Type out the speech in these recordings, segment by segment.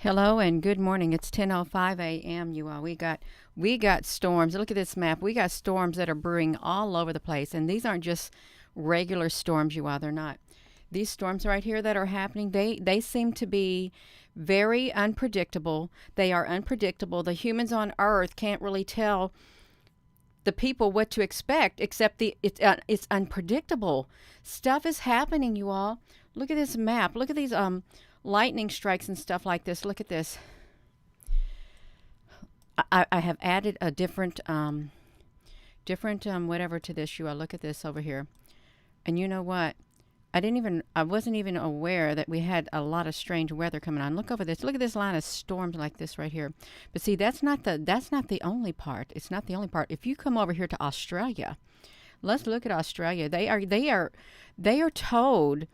Hello and good morning. It's 10:05 a.m. You all. We got storms. Look at this map. We got storms that are brewing all over the place, and these aren't just regular storms. You all. They're not. These storms right here that are happening, they seem to be very unpredictable. They are unpredictable. The humans on Earth can't really tell the people what to expect, except it's unpredictable. Stuff is happening. You all. Look at this map. Look at these lightning strikes and stuff like this. Look at this. I have added a different whatever to this. You all look at this over here, and you know what? I wasn't even aware that we had a lot of strange weather coming on. Look over this. Look at this line of storms like this right here. But see, that's not the only part. It's not the only part. If you come over here to Australia, let's look at Australia. They are told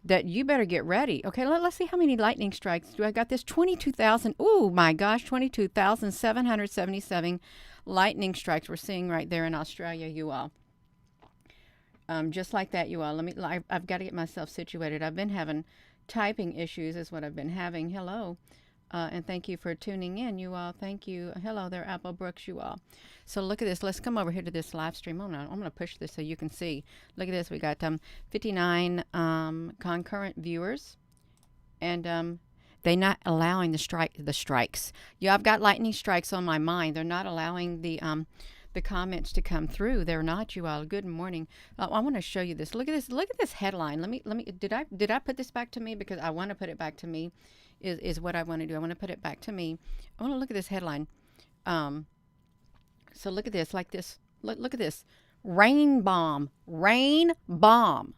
that you better get ready. Okay, let's see how many lightning strikes do I got this. 22,000. Oh my gosh, 22,777 lightning strikes we're seeing right there in Australia, you all. Just like that, you all. I've got to get myself situated. I've been having typing issues is what I've been having. Hello. And thank you for tuning in, you all. Thank you. Hello there, Apple Brooks, you all. So look at this. Let's come over here to this live stream. I'm gonna push this so you can see. Look at this. We got 59 concurrent viewers, and they're not allowing the strikes. Yeah, I've got lightning strikes on my mind. They're not allowing the comments to come through. They're not, you all. Good morning. I want to show you this. Look at this. Look at this headline. Let me. Did I put this back to me? Because I want to put it back to me. Is what I want to do. I want to put it back to me. I want to look at this headline. So look at this. Like this. Look at this. Rain bomb. Rain bomb.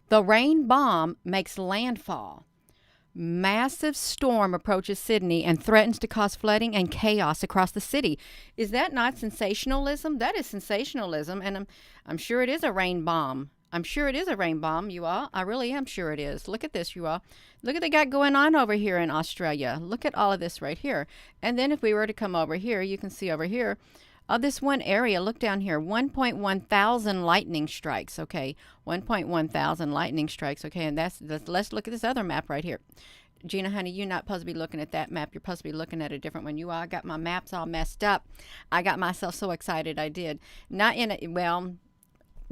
The rain bomb makes landfall. Massive storm approaches Sydney and threatens to cause flooding and chaos across the city. Is that not sensationalism? That is sensationalism, and I'm sure it is a rain bomb. I'm sure it is a rain bomb, you all. I really am sure it is. Look at this, you all. Look at what they got going on over here in Australia. Look at all of this right here. And then if we were to come over here, you can see over here, this one area, look down here, 1.1 thousand lightning strikes, okay? 1.1 thousand lightning strikes, okay? And let's look at this other map right here. Gina, honey, you're not supposed to be looking at that map. You're supposed to be looking at a different one. You all, I got my maps all messed up. I got myself so excited I did. Not in a, well,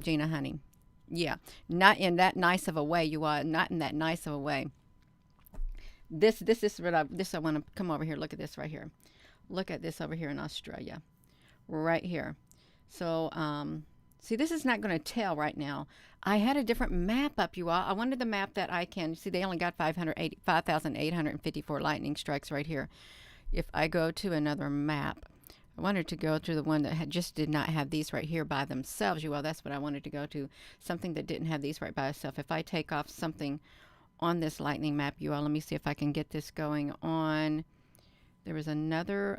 Gina, honey, yeah, not in that nice of a way, you are. Not in that nice of a way. This is what I want to come over here. Look at this right here. Look at this over here in Australia. Right here. So, see, this is not going to tell right now. I had a different map up, you all. I wanted the map that I can see. They only got 5,854 lightning strikes right here. If I go to another map, I wanted to go to the one that just did not have these right here by themselves, you all. That's what I wanted to go to. Something that didn't have these right by itself. If I take off something on this lightning map, you all, let me see if I can get this going on. There was another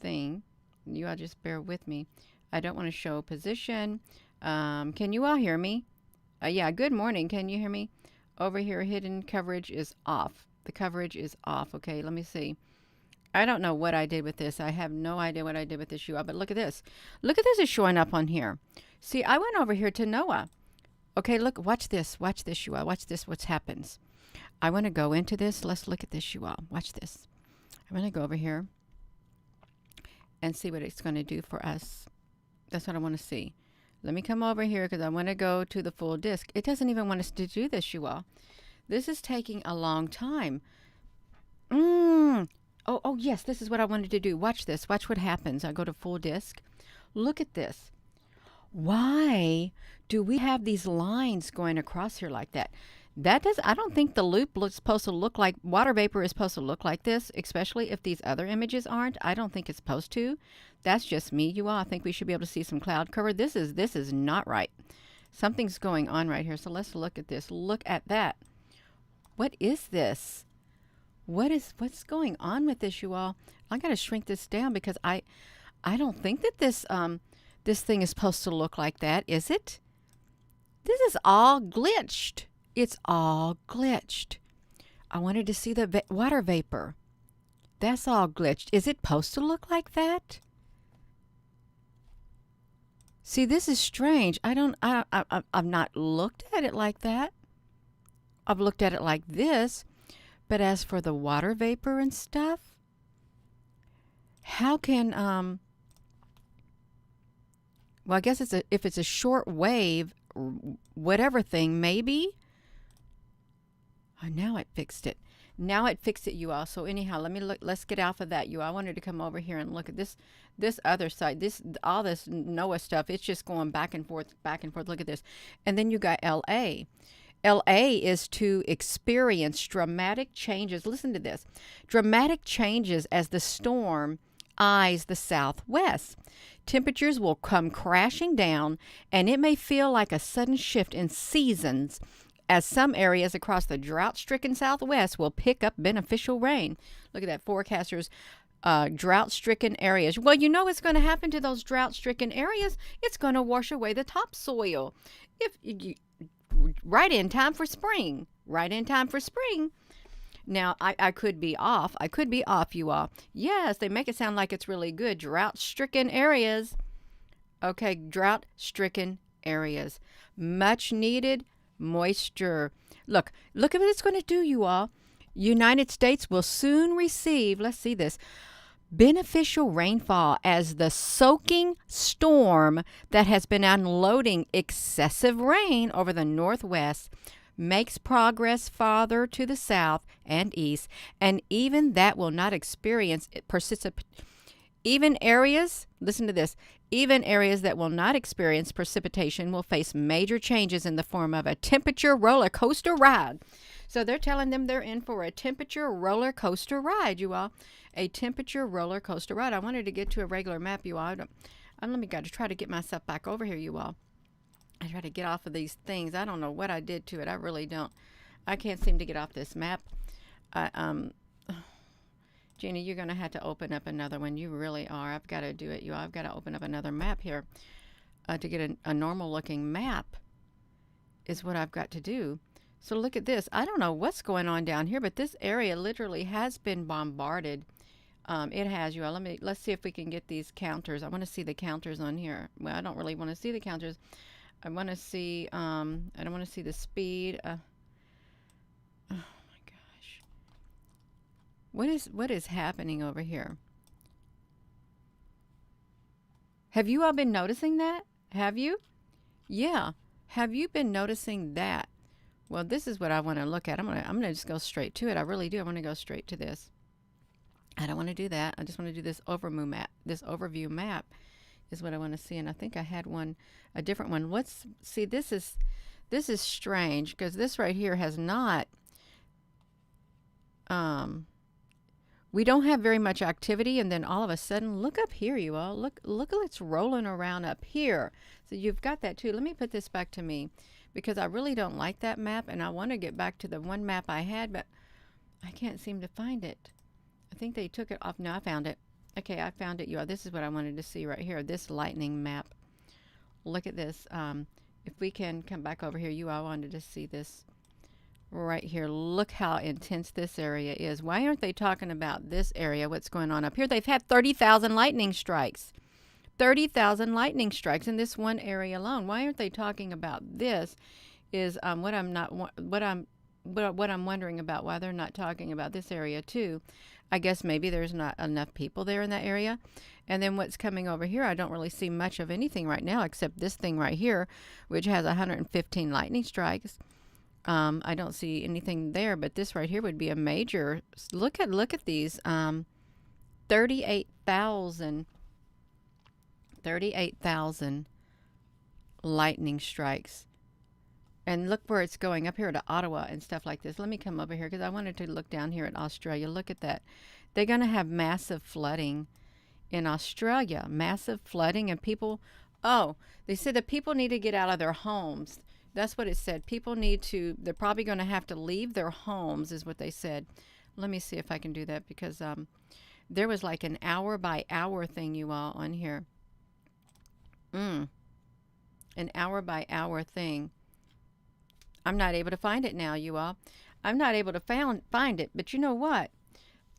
thing. You all just bear with me. I don't want to show position. Can you all hear me? Yeah, good morning. Can you hear me? Over here, hidden coverage is off. The coverage is off. Okay, let me see. I don't know what I did with this. I have no idea what I did with this, you all. But look at this. Look at this is showing up on here. See, I went over here to NOAA. Okay, look, watch this. Watch this, you all. Watch this, what happens. I want to go into this. Let's look at this, you all. Watch this. I'm going to go over here and see what it's going to do for us. That's what I want to see. Let me come over here because I want to go to the full disk. It doesn't even want us to do this, you all. This is taking a long time. Oh, yes, this is what I wanted to do. Watch this. Watch what happens. I go to full disk. Look at this. Why do we have these lines going across here like that? I don't think the loop looks supposed to look like, water vapor is supposed to look like this, especially if these other images aren't. I don't think it's supposed to. That's just me, you all. I think we should be able to see some cloud cover. This is not right. Something's going on right here. So let's look at this. Look at that. What is this? What's going on with this, you all? I got to shrink this down because I don't think that this thing is supposed to look like that, is it? This is all glitched. It's all glitched. I wanted to see the water vapor. That's all glitched. Is it supposed to look like that? See, this is strange. I've not looked at it like that. I've looked at it like this. But as for the water vapor and stuff, how can well, I guess if it's a short wave, whatever thing, maybe. Oh, now it fixed it. Now it fixed it, you all. So anyhow, let me look. Let's get off of that, you all. I wanted to come over here and look at this other side. All this NOAA stuff. It's just going back and forth, back and forth. Look at this. And then you got LA. LA is to experience dramatic changes. Listen to this. Dramatic changes as the storm eyes the southwest. Temperatures will come crashing down, and it may feel like a sudden shift in seasons as some areas across the drought-stricken southwest will pick up beneficial rain. Look at that, forecasters. Drought-stricken areas. Well, you know what's going to happen to those drought-stricken areas? It's going to wash away the topsoil. Right in time for spring. Right in time for spring. Now, I could be off. I could be off, you all. Yes, they make it sound like it's really good. Drought-stricken areas. Okay, drought-stricken areas. Much needed moisture. Look at what it's going to do, you all. United States will soon receive, let's see this, beneficial rainfall as the soaking storm that has been unloading excessive rain over the Northwest makes progress farther to the south and east, and even that will not experience even areas, listen to this, even areas that will not experience precipitation will face major changes in the form of a temperature roller coaster ride. So they're telling them they're in for a temperature roller coaster ride, you all. A temperature roller coaster ride. I wanted to get to a regular map, you all. Let me try to get myself back over here, you all. I try to get off of these things. I don't know what I did to it. I really don't. I can't seem to get off this map. Jeannie, you're going to have to open up another one. You really are. I've got to do it. I've got to open up another map here to get a normal looking map is what I've got to do. So look at this. I don't know what's going on down here, but this area literally has been bombarded. It has, you all. Let's see if we can get these counters. I want to see the counters on here. Well, I don't really want to see the counters. I want to see, I don't want to see the speed. Oh my gosh. What is happening over here? Have you all been noticing that? Have you? Yeah. Have you been noticing that? Well, this is what I want to look at. I'm gonna just go straight to it. I really do. I want to go straight to this. I don't want to do that. I just want to do this overview map. This overview map is what I want to see, and I think I had a different one. Let's see. This is strange because this right here has not. We don't have very much activity, and then all of a sudden, look up here, you all. Look it's rolling around up here. So you've got that too. Let me put this back to me because I really don't like that map, and I want to get back to the one map I had, but I can't seem to find it. I think they took it off. No, I found it. Okay, I found it, you all. This is what I wanted to see right here, this lightning map. Look at this. If we can come back over here, you all wanted to see this right here. Look how intense this area is. Why aren't they talking about this area, what's going on up here? They've had 30,000 lightning strikes. 30,000 lightning strikes in this one area alone. Why aren't they talking about this is what I'm wondering about, why they're not talking about this area too. I guess maybe there's not enough people there in that area. And then what's coming over here, I don't really see much of anything right now except this thing right here, which has 115 lightning strikes. I don't see anything there, but this right here would be a major. Look at these 38,000 lightning strikes. And look where it's going, up here to Ottawa and stuff like this. Let me come over here because I wanted to look down here at Australia. Look at that. They're going to have massive flooding in Australia. Massive flooding, and people, they said that people need to get out of their homes. That's what it said. People need to, they're probably going to have to leave their homes is what they said. Let me see if I can do that because there was like an hour by hour thing, you all, on here. An hour by hour thing. I'm not able to find it now, you all. I'm not able to find it. But you know what?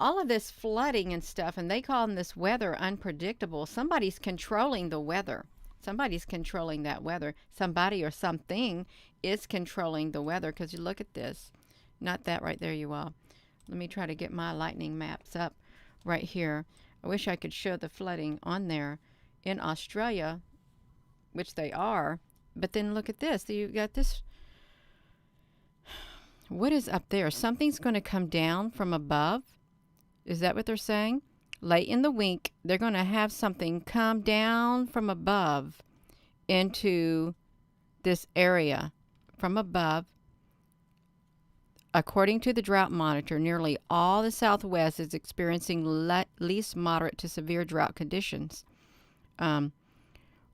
All of this flooding and stuff, and they call this weather unpredictable. Somebody's controlling the weather. Somebody's controlling that weather. Somebody or something is controlling the weather because you look at this. Not that right there, you all. Let me try to get my lightning maps up right here. I wish I could show the flooding on there in Australia, which they are. But then look at this. You got this. What is up there? Something's going to come down from above. Is that what they're saying? Late in the week, they're going to have something come down from above into this area from above. According to the Drought Monitor, nearly all the Southwest is experiencing least moderate to severe drought conditions.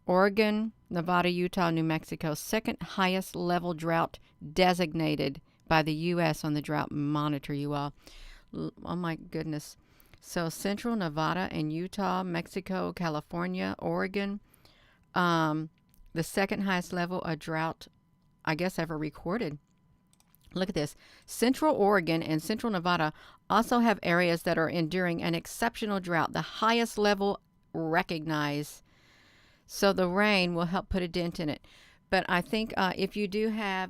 Oregon, Nevada, Utah, New Mexico, second highest level drought designated by the U.S. on the Drought Monitor, you all. Oh my goodness. So central Nevada and Utah, Mexico, California, Oregon, the second highest level of drought, I guess, ever recorded. Look at this. Central Oregon and Central Nevada also have areas that are enduring an exceptional drought, the highest level recognized. So the rain will help put a dent in it. But I think if you do have,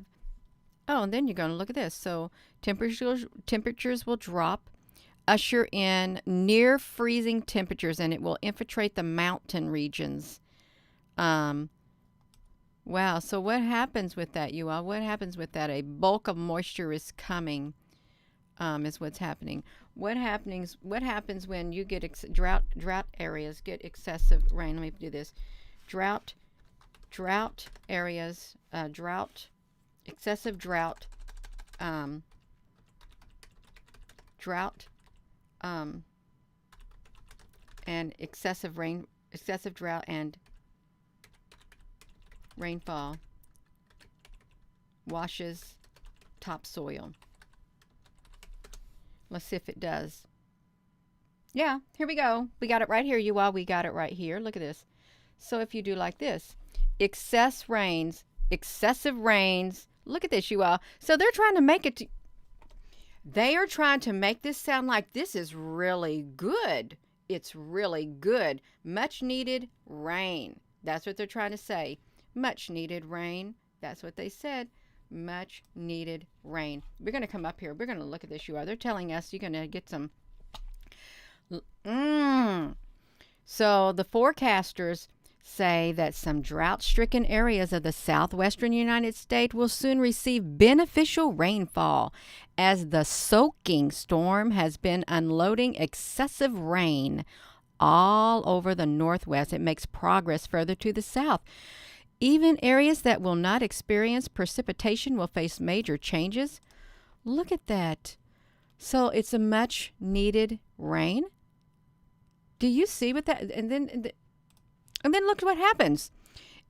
and then you're going to look at this. So temperatures will drop, usher in near freezing temperatures, and it will infiltrate the mountain regions. Wow. So what happens with that, you all? What happens with that? A bulk of moisture is coming, is what's happening. What happens when you get drought areas get excessive rain? Let me do this. Drought areas, excessive drought, and excessive drought and rainfall washes topsoil. Let's see if it does. Yeah, here we go. We got it right here, you all. We got it right here. Look at this. So if you do like this, excessive rains. Look at this, you all. So they're trying to make it they are trying to make this sound like this is really good. It's really good. Much needed rain. That's what they're trying to say. Much needed rain. That's what they said. Much needed rain. We're going to come up here. We're going to look at this, you all. They're telling us you're going to get some. So the forecasters say that some drought-stricken areas of the southwestern United States will soon receive beneficial rainfall as the soaking storm has been unloading excessive rain all over the Northwest. It makes progress further to the south. Even areas that will not experience precipitation will face major changes. Look at that. So it's a much needed rain. Do you see what that, and then look at what happens.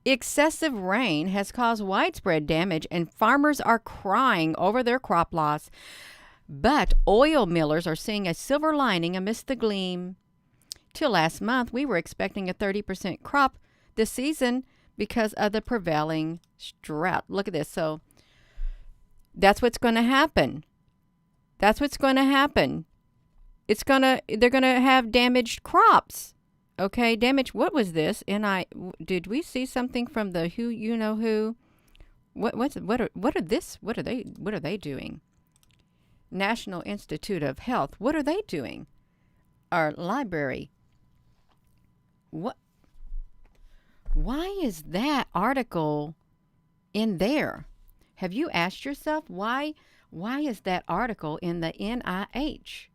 Excessive rain has caused widespread damage and farmers are crying over their crop loss. But oil millers are seeing a silver lining amidst the gleam. Till last month, we were expecting a 30% crop this season because of the prevailing drought. Look at this. So that's what's going to happen. They're going to have damaged crops. Okay, damage. What was this? Did we see something from the who? You know who? What are they doing? National Institute of Health. What are they doing? Our library. What? Why is that article in there? Have you asked yourself why is that article in the NIH?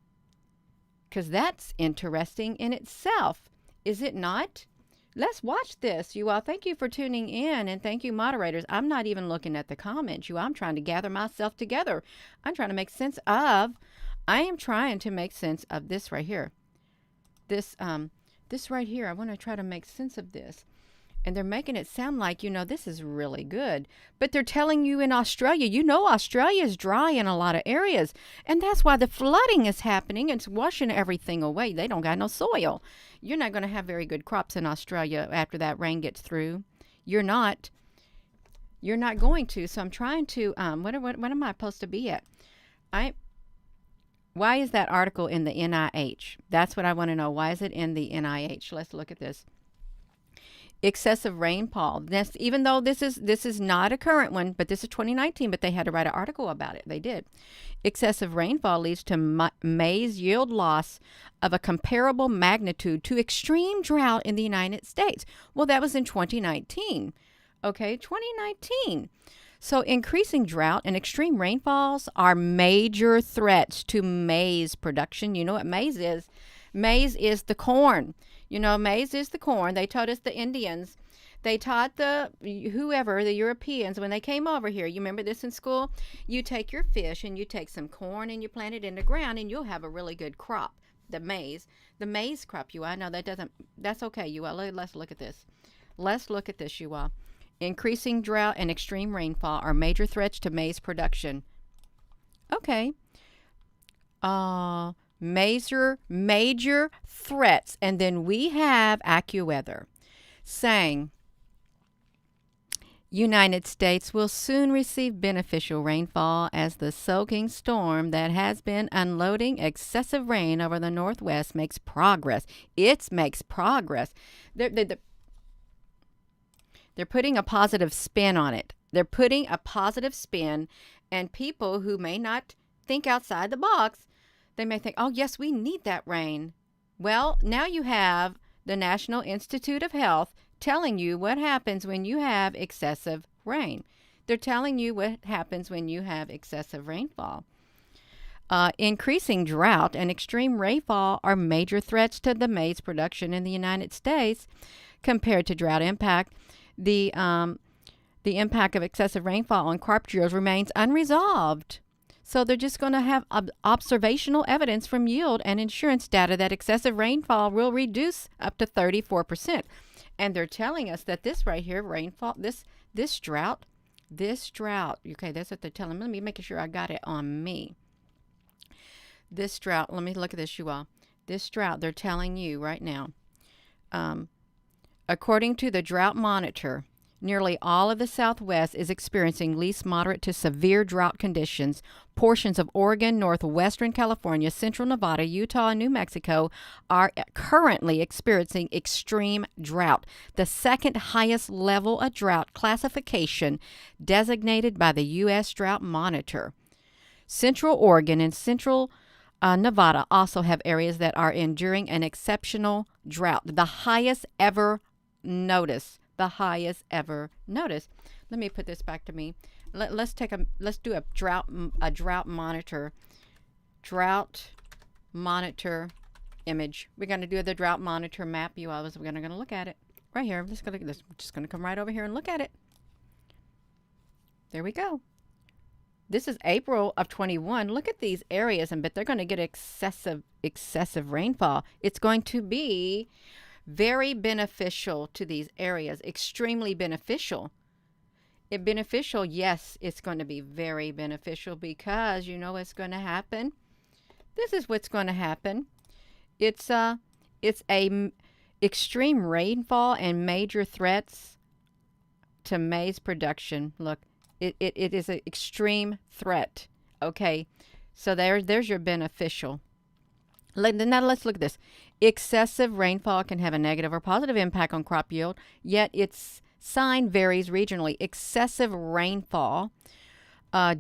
Because that's interesting in itself. Is it not? Let's watch this, you all. Thank you for tuning in, and thank you, moderators. I'm not even looking at the comments, I'm trying to gather myself together. I am trying to make sense of this right here. This right here. I want to try to make sense of this. And they're making it sound like, this is really good. But they're telling you in Australia, Australia is dry in a lot of areas. And that's why the flooding is happening. It's washing everything away. They don't got no soil. You're not going to have very good crops in Australia after that rain gets through. You're not going to. So I'm trying to, what am I supposed to be at? Why is that article in the NIH? That's what I want to know. Why is it in the NIH? Let's look at this. Excessive rainfall. That's, even though this is not a current one, but this is 2019, but they had to write an article about it. They did. Excessive rainfall leads to maize yield loss of a comparable magnitude to extreme drought in the United States. Well, that was in 2019. Okay, 2019. So increasing drought and extreme rainfalls are major threats to maize production. You know what maize is? Maize is the corn. You know, maize is the corn. They taught us, the Indians. They taught the Europeans, when they came over here. You remember this in school? You take your fish and you take some corn and you plant it in the ground and you'll have a really good crop. The maize crop, you all. No, that's okay, you all. Let's look at this. Let's look at this, you all. Increasing drought and extreme rainfall are major threats to maize production. Okay. Major threats. And then we have AccuWeather saying United States will soon receive beneficial rainfall as the soaking storm that has been unloading excessive rain over the Northwest makes progress. It makes progress. They're putting a positive spin on it. They're putting a positive spin, and people who may not think outside the box, they may think, oh, yes, we need that rain. Well, now you have the National Institute of Health telling you what happens when you have excessive rain. They're telling you what happens when you have excessive rainfall. Increasing drought and extreme rainfall are major threats to the maize production in the United States. Compared to drought impact, the impact of excessive rainfall on crop yields remains unresolved. So they're just going to have observational evidence from yield and insurance data that excessive rainfall will reduce up to 34%. And they're telling us that this right here, rainfall, this drought, okay, that's what they're telling me. Let me make sure I got it on me. This drought, let me look at this, you all. This drought, they're telling you right now, according to the Drought Monitor, nearly all of the Southwest is experiencing least moderate to severe drought conditions. Portions of Oregon, northwestern California, central Nevada, Utah, and New Mexico are currently experiencing extreme drought, the second highest level of drought classification designated by the U.S. Drought Monitor. Central Oregon and central Nevada also have areas that are enduring an exceptional drought, the highest ever noticed. The highest ever noticed. Let me put this back to me. Let's do a drought monitor image. We're going to do the drought monitor map. You all, we're going to look at it right here. We're just going to come right over here and look at it. There we go. This is April of 21. Look at these areas, but they're going to get excessive rainfall. It's going to be very beneficial to these areas, extremely beneficial. Yes, it's going to be very beneficial, because you know what's going to happen. This is what's going to happen. It's a extreme rainfall and major threats to maize production. Look, it is an extreme threat. Okay, so there's your beneficial. Now let's look at this. Excessive rainfall can have a negative or positive impact on crop yield, yet its sign varies regionally. Excessive rainfall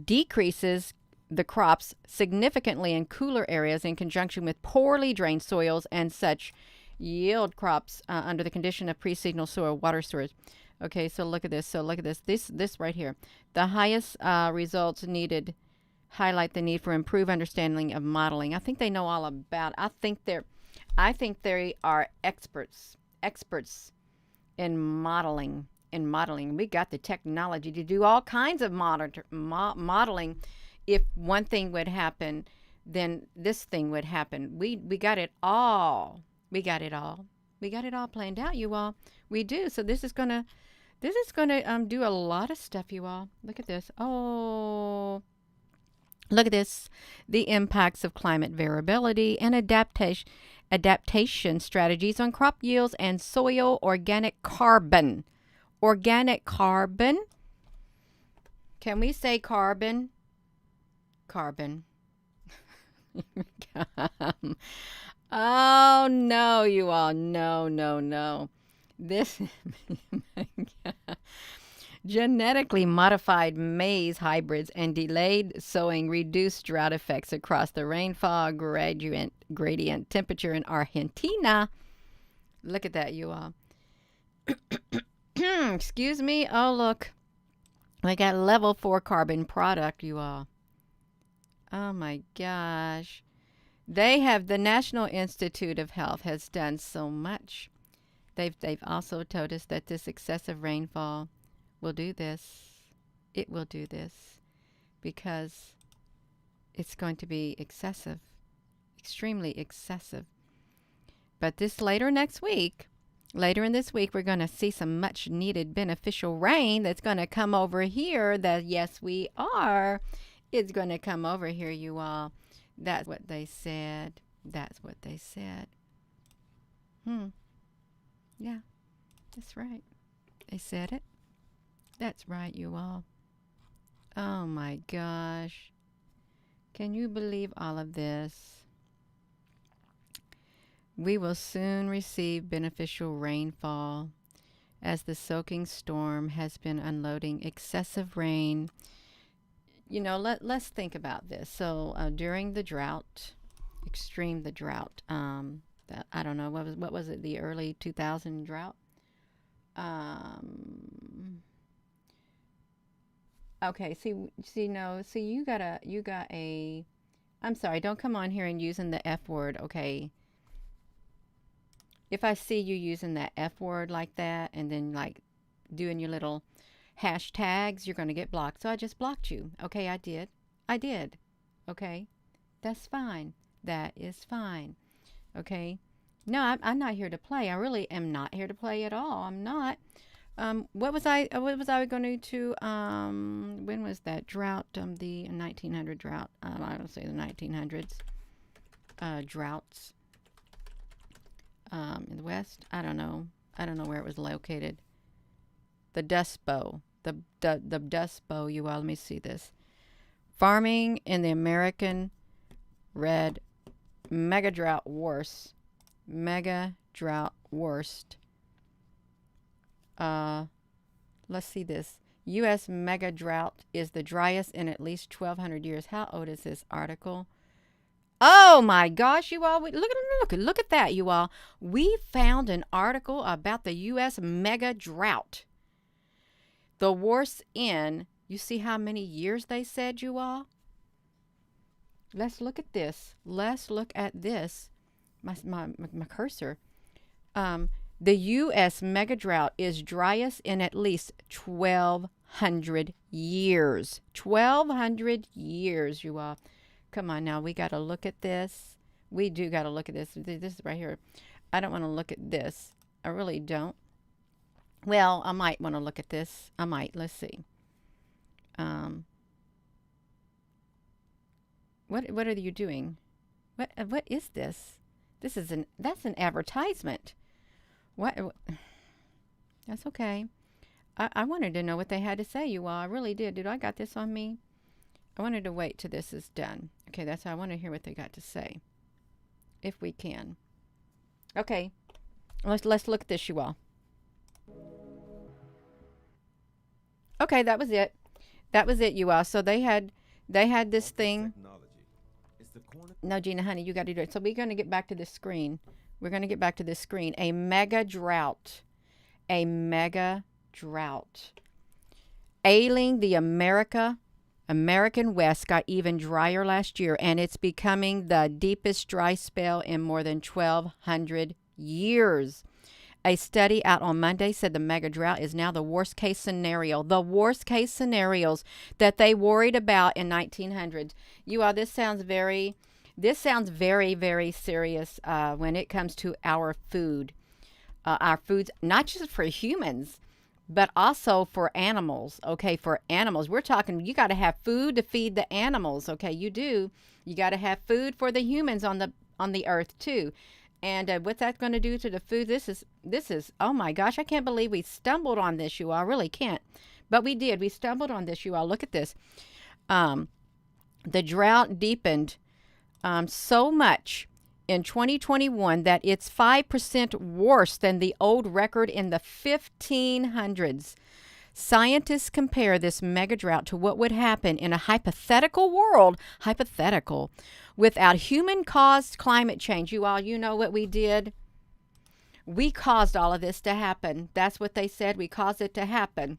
decreases the crops significantly in cooler areas in conjunction with poorly drained soils, and such yield crops under the condition of pre-seasonal soil water storage. Okay, so look at this. This right here. The highest results needed highlight the need for improved understanding of modeling. I think they know all about. I think they are experts in modeling. We got the technology to do all kinds of modeling. If one thing would happen, then this thing would happen. We got it all. We got it all planned out, you all. We do. So this is gonna do a lot of stuff, you all. Look at this. Oh. Look at this. The impacts of climate variability and adaptation strategies on crop yields and soil organic carbon. Organic carbon. Can we say carbon? Carbon. Oh, no, you all. No. This genetically modified maize hybrids and delayed sowing reduced drought effects across the rainfall gradient temperature in Argentina. Look at that, you all. Excuse me. Oh, look. We got level 4 carbon product, you all. Oh my gosh. The National Institute of Health has done so much. They've also told us that this excessive rainfall will do this. It will do this because it's going to be excessive, extremely excessive. But this later in this week, we're going to see some much needed beneficial rain that's going to come over here. Yes, we are. It's going to come over here, you all. That's what they said. That's what they said. Yeah, that's right. They said it. That's right, you all. Oh my gosh. Can you believe all of this? We will soon receive beneficial rainfall as the soaking storm has been unloading excessive rain. You know, let's think about this. So during the drought, the drought, I don't know, what was it, the early 2000 drought? Okay, you got a, I'm sorry, don't come on here and using the F word, okay? If I see you using that F word like that and then like doing your little hashtags, you're going to get blocked. So I just blocked you. Okay, I did. Okay, that's fine. That is fine. Okay. No, I'm not here to play. I really am not here to play at all. I'm not. What was I going to when was that drought? The 1900 drought. I don't say the 1900s. Droughts. In the West. I don't know where it was located. The Dust Bowl. The Dust Bowl, you all. Let me see this. Farming in the American Red Mega-drought worst. Mega-drought worst. Let's see this. U.S. mega-drought is the driest in at least 1,200 years. How old is this article? Oh my gosh, you all. Look at that, you all. We found an article about the U.S. mega-drought. The worst in, you see how many years they said, you all? Let's look at this. Let's look at this. My cursor. The U.S. mega-drought is driest in at least 1,200 years. 1,200 years, you all. Come on now. We got to look at this. We do got to look at this. This is right here. I don't want to look at this. I really don't. Well, I might want to look at this. I might. Let's see. What are you doing? What is this? That's an advertisement. What? That's okay. I wanted to know what they had to say, you all. I really did. Dude, I got this on me. I wanted to wait till this is done. Okay, that's how I want to hear what they got to say. If we can. Okay. Let's look at this, you all. Okay, that was it. That was it, you all. So they had this thing. No, Gina, honey, you got to do it. So we're going to get back to this screen. We're going to get back to this screen. A mega-drought. A mega-drought. Ailing the American West got even drier last year, and it's becoming the deepest dry spell in more than 1,200 years. A study out on Monday said the mega-drought is now the worst-case scenario. The worst-case scenarios that they worried about in 1900s. You all, this sounds very, very serious when it comes to our food. Our foods, not just for humans, but also for animals. Okay, for animals. We're talking, you got to have food to feed the animals. Okay, you do. You got to have food for the humans on the earth too. And what's that going to do to the food? This is, oh my gosh, I can't believe we stumbled on this, you all. I really can't. But we did. We stumbled on this, you all. Look at this. The drought deepened so much in 2021 that it's 5% worse than the old record in the 1500s. Scientists compare this mega drought to what would happen in a hypothetical world, hypothetical, without human-caused climate change. You all, you know what we did? We caused all of this to happen. That's what they said. We caused it to happen.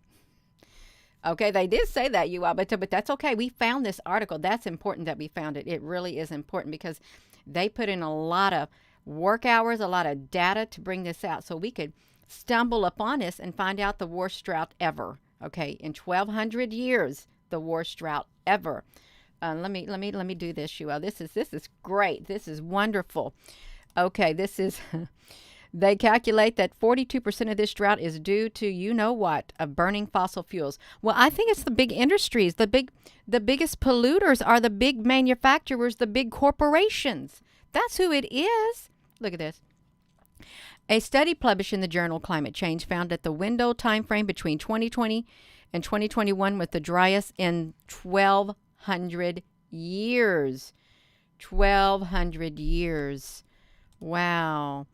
Okay, they did say that, you all, but that's okay. We found this article. That's important that we found it. It really is important because they put in a lot of work hours, a lot of data to bring this out so we could stumble upon this and find out the worst drought ever. Okay, in 1,200 years, the worst drought ever. Let me do this, you all. This is great. This is wonderful. Okay, this is. They calculate that 42% of this drought is due to, you know what, of burning fossil fuels. Well, I think it's the big industries. The biggest polluters are the big manufacturers, the big corporations. That's who it is. Look at this. A study published in the journal Climate Change found that the window time frame between 2020 and 2021 was the driest in 1,200 years. 1,200 years. Wow.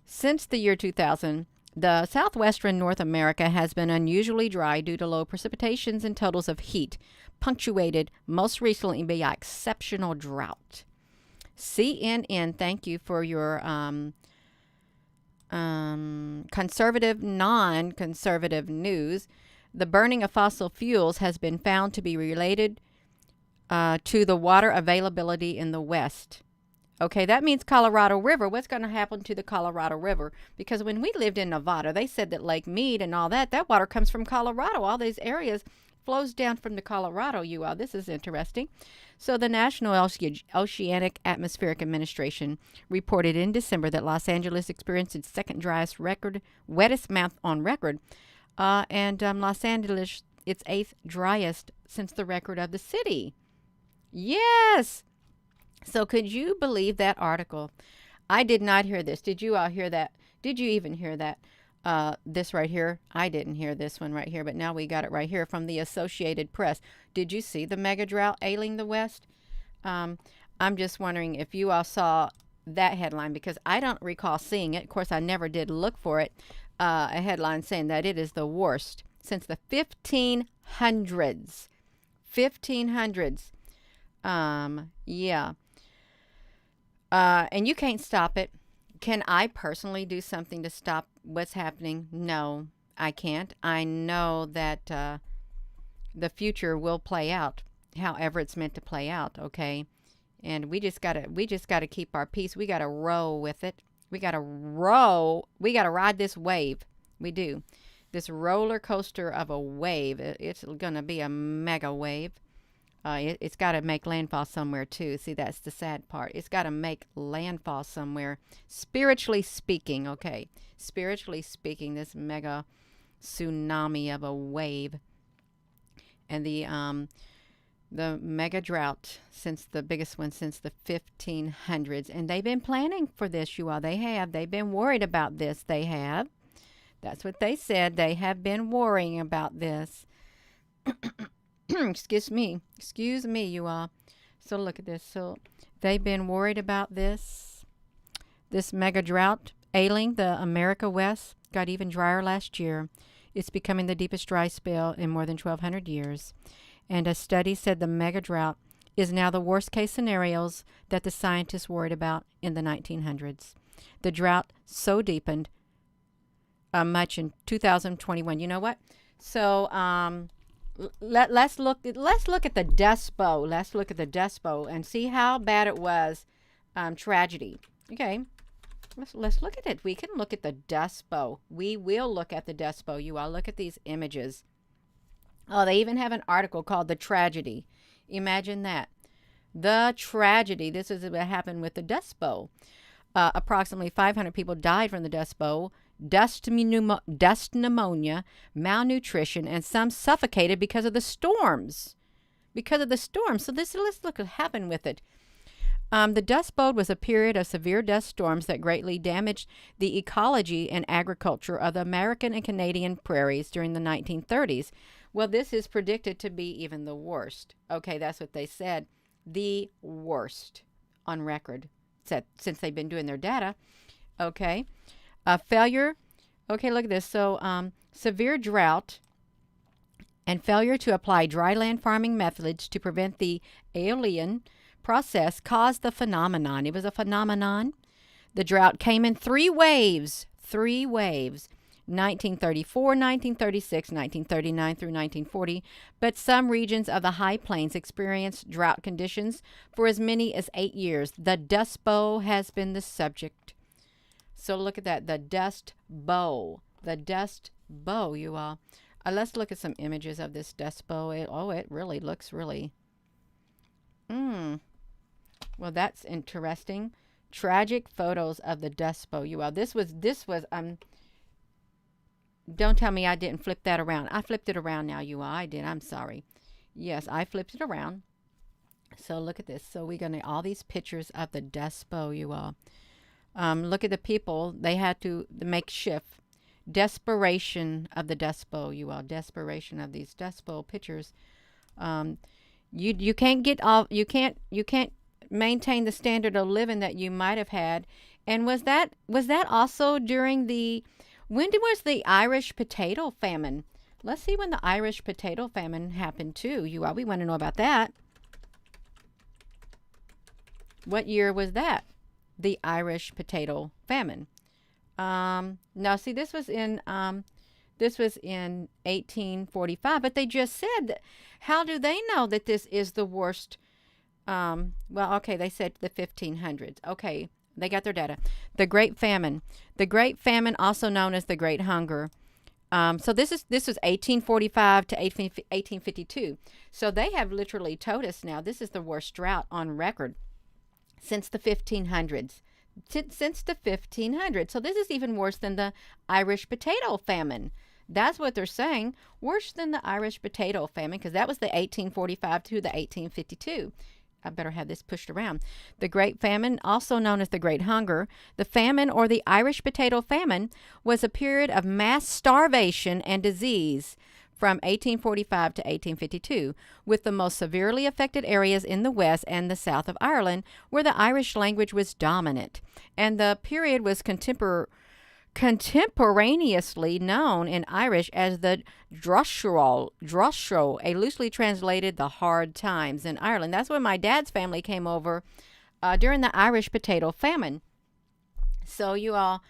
Since the year 2000, the southwestern North America has been unusually dry due to low precipitations and totals of heat, punctuated most recently by exceptional drought. CNN, thank you for your conservative, non-conservative news. The burning of fossil fuels has been found to be related to the water availability in the West. Okay, that means Colorado River. What's going to happen to the Colorado River? Because when we lived in Nevada, they said that Lake Mead and all that water comes from Colorado. All these areas flows down from the Colorado, you all. This is interesting. So the National Oceanic Atmospheric Administration reported in December that Los Angeles experienced its second driest record, wettest month on record, and Los Angeles, its eighth driest since the record of the city. Yes! So could you believe that article? I did not hear this. Did you all hear that? Did you even hear that? This right here? I didn't hear this one right here, but now we got it right here from the Associated Press. Did you see the mega drought ailing the West? I'm just wondering if you all saw that headline because I don't recall seeing it. Of course, I never did look for it. A headline saying that it is the worst since the 1500s. 1500s. Yeah. And you can't stop it. Can I personally do something to stop what's happening? No, I can't. I know that the future will play out however it's meant to play out, okay? And we just gotta keep our peace. We gotta roll with it. We gotta ride this wave. We do. This roller coaster of a wave. It's gonna be a mega wave. It's got to make landfall somewhere, too. See, that's the sad part. It's got to make landfall somewhere. Spiritually speaking, okay. Spiritually speaking, this mega tsunami of a wave. And the mega drought, since the biggest one since the 1500s. And they've been planning for this, you all. They have. They've been worried about this. They have. That's what they said. They have been worrying about this. Excuse me, you all. So look at this. So they've been worried about this mega drought ailing the America West. Got even drier last year. It's becoming the deepest dry spell in more than 1,200 years. And a study said the mega drought is now the worst case scenarios that the scientists worried about in the 1900s. The drought so deepened much in 2021. You know what? So let's look at the Dust Bowl. Let's look at the Dust Bowl and see how bad it was. Tragedy. Okay. Let's look at it. We can look at the Dust Bowl. We will look at the Dust Bowl. You all look at these images. Oh, they even have an article called The Tragedy. Imagine that. The tragedy. This is what happened with the Dust Bowl. Approximately 500 people died from the Dust Bowl. Dust pneumonia, malnutrition, and some suffocated because of the storms. So let's look what happened with it. The Dust Bowl was a period of severe dust storms that greatly damaged the ecology and agriculture of the American and Canadian prairies during the 1930s. Well, this is predicted to be even the worst. Okay, that's what they said. The worst on record since they've been doing their data. Okay. Failure. Okay, look at this. So severe drought and failure to apply dry land farming methods to prevent the aeolian process caused the phenomenon. It was a phenomenon. The drought came in three waves. 1934, 1936, 1939 through 1940, but some regions of the high plains experienced drought conditions for as many as 8 years. The Dust Bowl has been the subject. So look at that, the Dust Bowl. The Dust Bowl, you all. Let's look at some images of this Dust Bowl. It really looks really... Well, that's interesting. Tragic photos of the Dust Bowl, you all. This was don't tell me I didn't flip that around. I flipped it around now, you all. I did. I'm sorry. Yes, I flipped it around. So look at this. So we're going to all these pictures of the Dust Bowl, you all. Look at the people. They had to make shift. Desperation of the Dust Bowl, you all. Desperation of these Dust Bowl pictures. You can't get off. You can't maintain the standard of living that you might have had. And was that also during the... When was the Irish potato famine? Let's see when the Irish potato famine happened too. You all, we want to know about that. What year was that? The Irish potato famine. Now see, this was in 1845, but they just said that. How do they know that this is the worst? Well, okay, they said the 1500s. Okay, they got their data. The Great Famine. The Great Famine, also known as the Great Hunger. So this was 1845 to 1852. So they have literally told us now this is the worst drought on record since the 1500s. Since the 1500s. So this is even worse than the Irish potato famine. That's what they're saying. Worse than the Irish potato famine, because that was the 1845 to the 1852. I better have this pushed around. The Great Famine, also known as the Great Hunger, the famine or the Irish potato famine, was a period of mass starvation and disease from 1845 to 1852, with the most severely affected areas in the west and the south of Ireland, where the Irish language was dominant. And the period was contemporaneously known in Irish as the Drought, a loosely translated the hard times in Ireland. That's when my dad's family came over during the Irish potato famine. So you all,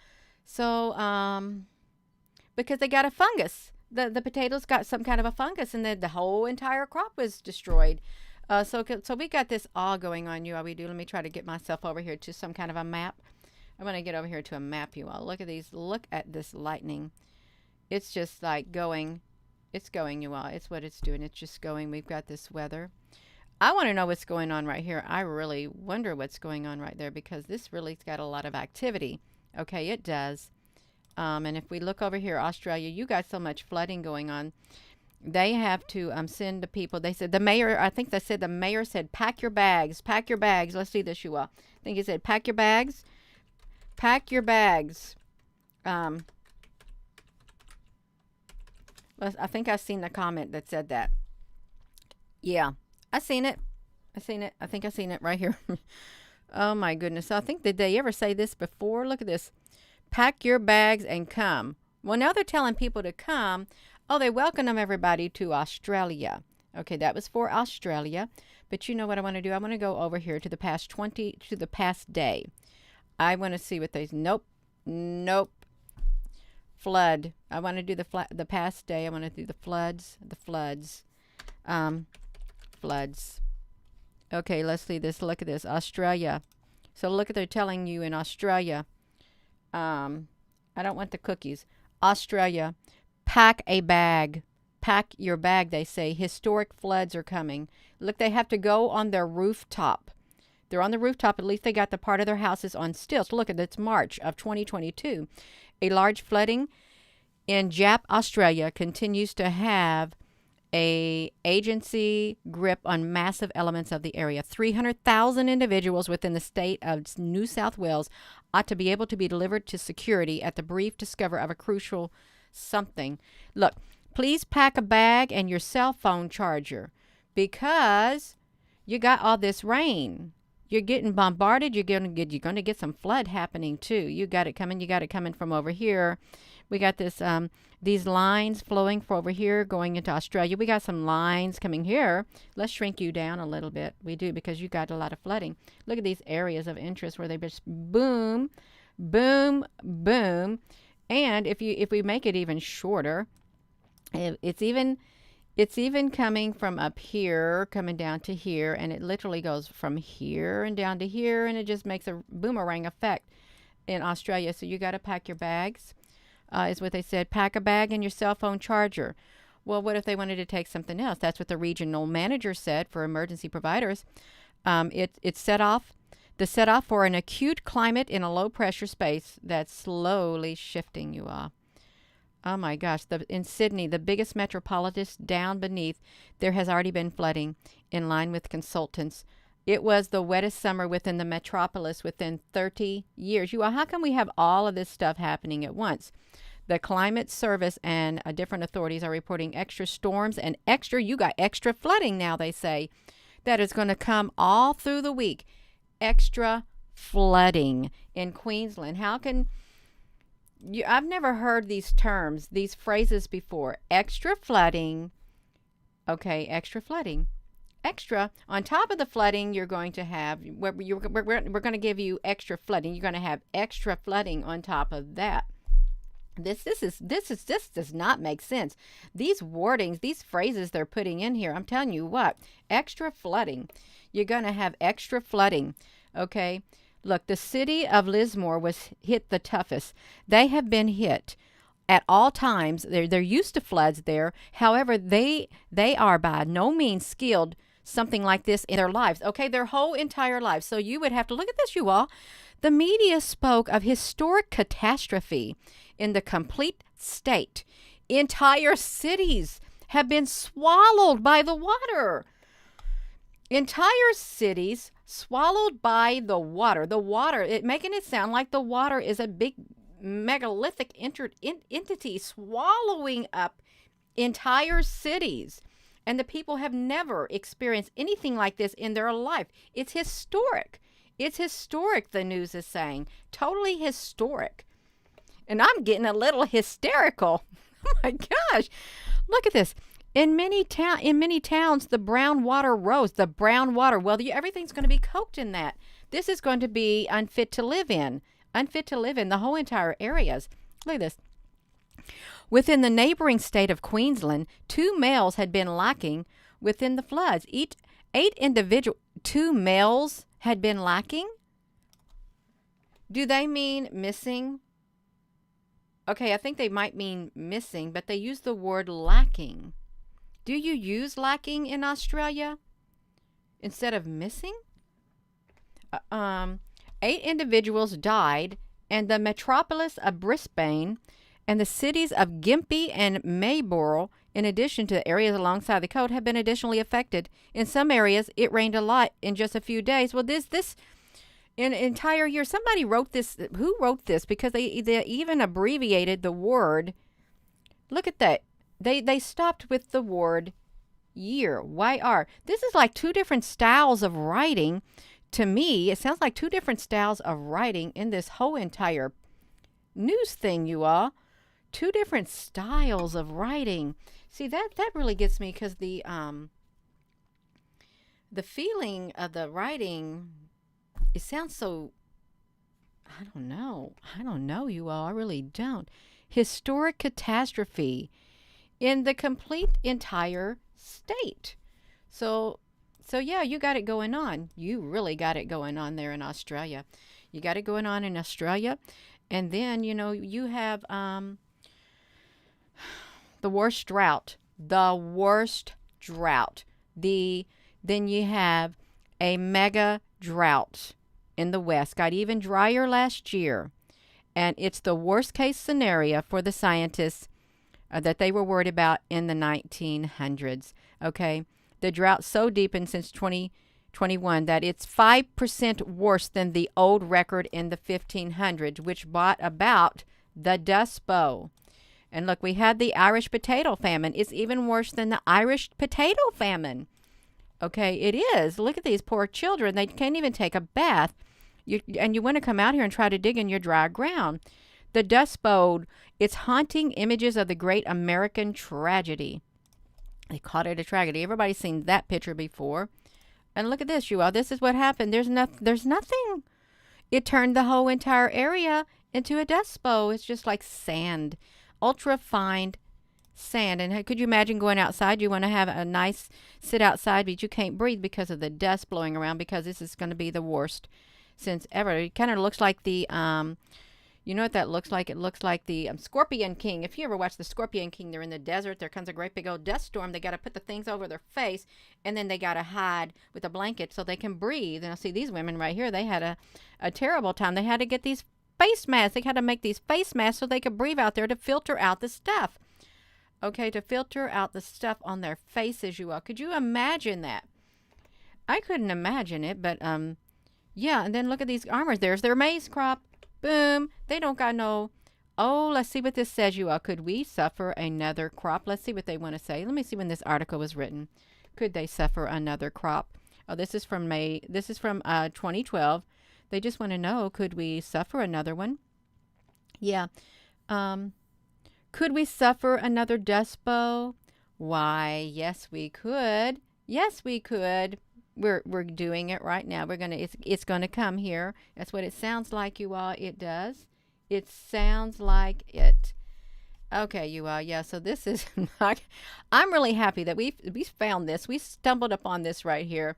because they got a fungus. The potatoes got some kind of a fungus, and the whole entire crop was destroyed. So we got this all going on, you all. We do. Let me try to get myself over here to some kind of a map. I'm going to get over here to a map, you all. Look at these. Look at this lightning. It's just like going. It's going, you all. It's what it's doing. It's just going. We've got this weather. I want to know what's going on right here. I really wonder what's going on right there, because this really's got a lot of activity. Okay, it does. And if we look over here, Australia, you got so much flooding going on. They have to send the people. They said the mayor, I think they said the mayor said, pack your bags. Pack your bags. Let's see this, you all. I think he said, pack your bags. Pack your bags. I think I've seen the comment that said that. Yeah, I seen it. I think I seen it right here. Oh my goodness. I think, did they ever say this before? Look at this. Pack your bags and come. Well, now they're telling people to come. Oh, they welcome them, everybody, to Australia. Okay, that was for Australia. But you know what I want to do? I want to go over here to the past day. I want to see what they... Nope. Flood. I want to do the past day. I want to do the floods. Floods. Okay, let's see this. Look at this. Australia. So look at, they're telling you in Australia. I don't want the cookies. Australia. Pack a bag. Pack your bag, they say. Historic floods are coming. Look, they have to go on their rooftop. They're on the rooftop. At least they got the part of their houses on stilts. Look at it. It's March of 2022. A large flooding in Jap, Australia continues to have a agency grip on massive elements of the area. 300,000 individuals within the state of New South Wales ought to be able to be delivered to security at the brief discovery of a crucial something. Look, please pack a bag and your cell phone charger, because you got all this rain. You're getting bombarded. You're going to get some flood happening too. You got it coming. You got it coming from over here. We got this these lines flowing from over here going into Australia. We got some lines coming here. Let's shrink you down a little bit. We do, because you got a lot of flooding. Look at these areas of interest where they just boom, boom, boom. And if we make it even shorter, it's even coming from up here, coming down to here, and it literally goes from here and down to here, and it just makes a boomerang effect in Australia. So you got to pack your bags, is what they said. Pack a bag and your cell phone charger. Well, what if they wanted to take something else? That's what the regional manager said for emergency providers. It's set off for an acute climate in a low pressure space that's slowly shifting you off. Oh my gosh, in Sydney, the biggest metropolis down beneath, there has already been flooding in line with consultants. It was the wettest summer within the metropolis within 30 years. How come we have all of this stuff happening at once? The Climate Service and different authorities are reporting extra storms and you got extra flooding now, they say, that is going to come all through the week. Extra flooding in Queensland. I've never heard these terms, these phrases before. Extra flooding. Okay, extra flooding. Extra. On top of the flooding, you're going to have, we're going to give you extra flooding. You're going to have extra flooding on top of that. This does not make sense. These wordings, these phrases they're putting in here, I'm telling you what, extra flooding. You're going to have extra flooding. Okay. Look, the city of Lismore was hit the toughest. They have been hit at all times. They're used to floods there. However, they are by no means skilled something like this in their lives. Okay, their whole entire lives. So you would have to look at this, you all. The media spoke of historic catastrophe in the complete state. Entire cities have been swallowed by the water. Entire cities swallowed by the water. The water, making it sound like the water is a big megalithic entity swallowing up entire cities. And the people have never experienced anything like this in their life. It's historic. It's historic, the news is saying. Totally historic. And I'm getting a little hysterical. Oh my gosh. Look at this. In many towns, the brown water rose. The brown water. Well, everything's going to be coked in that. This is going to be unfit to live in. Unfit to live in the whole entire areas. Look at this. Within the neighboring state of Queensland, 2 males had been lacking within the floods. 2 males had been lacking? Do they mean missing? Okay, I think they might mean missing, but they use the word lacking. Do you use lacking in Australia instead of missing? 8 individuals died, and the metropolis of Brisbane and the cities of Gympie and Mayboro, in addition to areas alongside the coast, have been additionally affected. In some areas, it rained a lot in just a few days. Well, this in an entire year. Somebody wrote this. Who wrote this? Because they even abbreviated the word. Look at that. They stopped with the word year. YR. This is like 2 different styles of writing. To me, it sounds like 2 different styles of writing in this whole entire news thing, you all. 2 different styles of writing. See, that really gets me, because the feeling of the writing, it sounds so, I don't know, you all. I really don't. Historic catastrophe in the complete entire state. So yeah, you got it going on. You really got it going on there in Australia. You got it going on in Australia. And then, you have the worst drought. Then you have a mega drought in the West. Got even drier last year. And it's the worst case scenario for the scientists that they were worried about in the 1900s. Okay. The drought so deepened since 2021 that it's 5% worse than the old record in the 1500s, which brought about the Dust Bowl. And look, we had the Irish potato famine. It's even worse than the Irish potato famine. Okay, it is. Look at these poor children. They can't even take a bath. And you want to come out here and try to dig in your dry ground. The Dust Bowl, it's haunting images of the great American tragedy. They called it a tragedy. Everybody's seen that picture before. And look at this, you all. This is what happened. There's nothing. It turned the whole entire area into a dust bowl. It's just like sand, ultra fine sand. And could you imagine going outside? You want to have a nice sit outside, but you can't breathe because of the dust blowing around, because this is going to be the worst since ever. It kind of looks like the you know what that looks like? It looks like the Scorpion King. If you ever watch the Scorpion King, they're in the desert. There comes a great big old dust storm. They got to put the things over their face, and then they got to hide with a blanket so they can breathe. And I see these women right here. They had a terrible time. They had to get these face masks. They had to make these face masks so they could breathe out there to filter out the stuff. Okay, to filter out the stuff on their faces, you all. Could you imagine that? I couldn't imagine it, but yeah. And then look at these armors. There's their maize crop. Boom. They don't got no. Oh, let's see what this says, you all. Could we suffer another crop? Let's see what they want to say. Let me see when this article was written. Could they suffer another crop? Oh, this is from May. This is from 2012. They just want to know, could we suffer another one? Yeah. Could we suffer another dust bowl? Why, yes, we could. Yes, we could. We're doing it right now. It's gonna come here. That's what it sounds like, you all. It does. It sounds like it. Okay, you all. Yeah. So this is. I'm really happy that we found this. We stumbled upon this right here,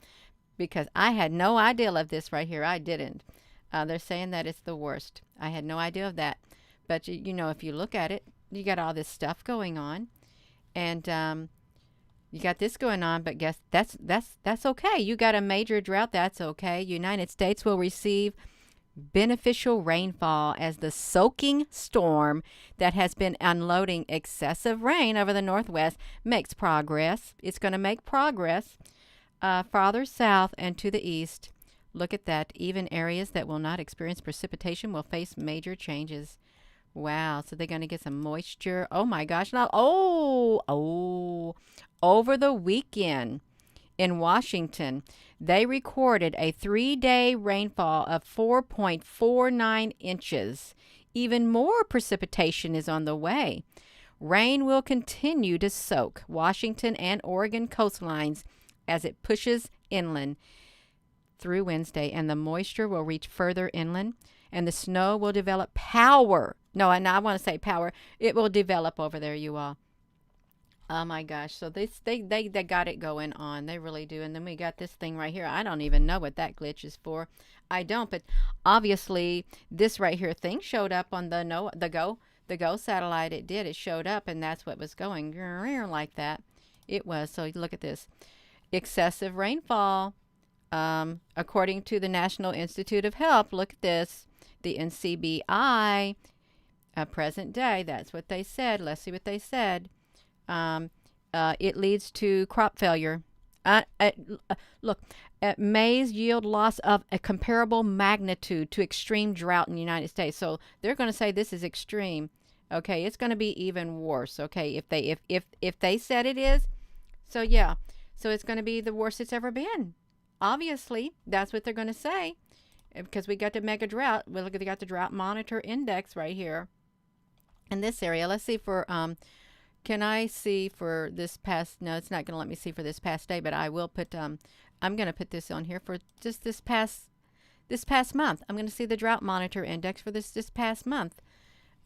because I had no idea of this right here. I didn't. They're saying that it's the worst. I had no idea of that. But you know, if you look at it, you got all this stuff going on, and you got this going on, but guess that's okay. You got a major drought, that's okay. United States will receive beneficial rainfall as the soaking storm that has been unloading excessive rain over the Northwest makes progress. It's going to make progress farther south and to the east. Look at that. Even areas that will not experience precipitation will face major changes. Wow, so they're going to get some moisture. Oh my gosh. Now, over the weekend in Washington, they recorded a 3-day rainfall of 4.49 inches. Even more precipitation is on the way. Rain will continue to soak Washington and Oregon coastlines as it pushes inland through Wednesday, and the moisture will reach further inland, and the snow will develop power. No, and I want to say power. It will develop over there, you all. Oh my gosh. So they got it going on. They really do. And then we got this thing right here. I don't even know what that glitch is for. I don't, but obviously this right here thing showed up on the Go satellite. It did. It showed up, and that's what was going like that. It was. So look at this. Excessive rainfall. According to the National Institute of Health, look at this. The NCBI, present day, that's what they said. Let's see what they said. It leads to crop failure. Look, maize yield loss of a comparable magnitude to extreme drought in the United States. So they're going to say this is extreme. Okay, it's going to be even worse. Okay, if they said it is, so yeah, so it's going to be the worst it's ever been. Obviously, that's what they're going to say, because we got the Mega-drought. We got the Drought Monitor Index right here in this area. Let's see for can I see for this past? No, it's not going to let me see for this past day, but I will put. I'm going to put this on here for just this past month. I'm going to see the Drought Monitor Index for this past month.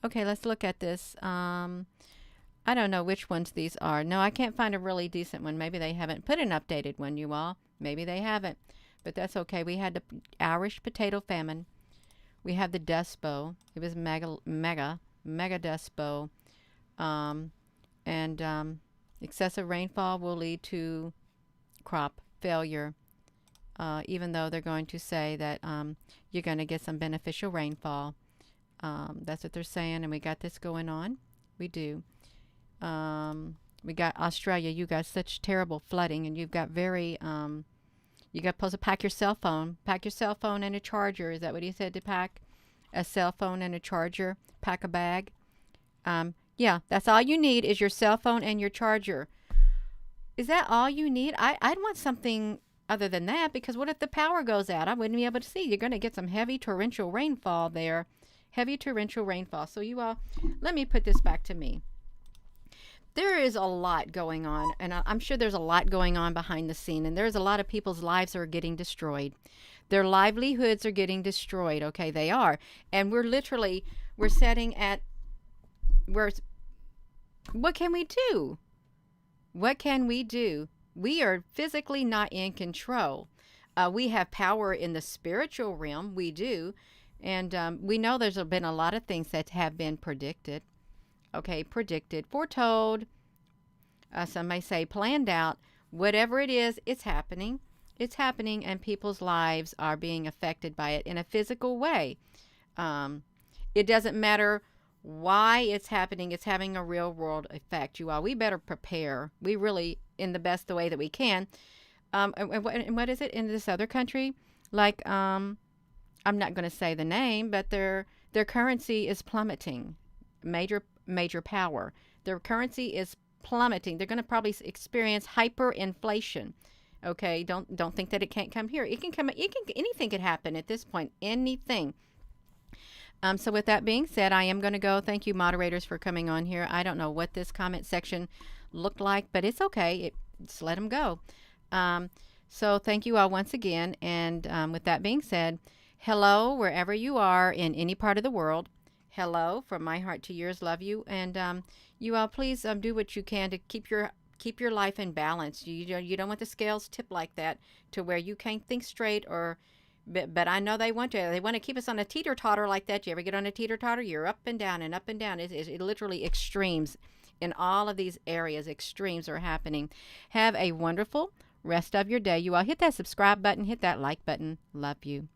Okay, let's look at this. I don't know which ones these are. No, I can't find a really decent one. Maybe they haven't put an updated one, you all. Maybe they haven't, but that's okay. We had the Irish potato famine. We had the Dust Bowl. It was mega Dust Bowl. Excessive rainfall will lead to crop failure, even though they're going to say that you're going to get some beneficial rainfall. That's what they're saying, and we got this going on. We do. We got Australia. You got such terrible flooding, and you've got very you got supposed to pack your cell phone. Pack your cell phone and a charger. Is that what he said to pack? A cell phone and a charger. Pack a bag. Yeah, that's all you need is your cell phone and your charger. Is that all you need? I'd want something other than that, because what if the power goes out? I wouldn't be able to see. You're going to get some heavy torrential rainfall there. Heavy torrential rainfall. So you all, let me put this back to me. There is a lot going on, and I'm sure there's a lot going on behind the scene, and there's a lot of people's lives that are getting destroyed. Their livelihoods are getting destroyed. Okay, they are. And we're setting at, we're, what can we do? What can we do? We are physically not in control. We have power in the spiritual realm. We do. And we know there's been a lot of things that have been predicted. Okay, predicted, foretold. Some may say planned out. Whatever it is, it's happening. It's happening, and people's lives are being affected by it in a physical way. It doesn't matter why it's happening. It's having a real world effect. You all, we better prepare. We really, in the best the way that we can. And what is it in this other country? Like, I'm not going to say the name, but their currency is plummeting. Major power. Their currency is plummeting. They're going to probably experience hyperinflation. Okay, don't think that it can't come here. It can come. Anything could happen at this point. Anything. So with that being said, I am going to go. Thank you, moderators, for coming on here. I don't know what this comment section looked like, but it's okay. Just let them go. So thank you all once again. And with that being said, hello, wherever you are in any part of the world. Hello, from my heart to yours. Love you. And you all, please do what you can to keep your life in balance. You don't want the scales tip like that to where you can't think straight, or but I know they want to. They want to keep us on a teeter-totter like that. You ever get on a teeter-totter? You're up and down and up and down. It literally extremes in all of these areas. Extremes are happening. Have a wonderful rest of your day. You all hit that subscribe button, hit that like button. Love you.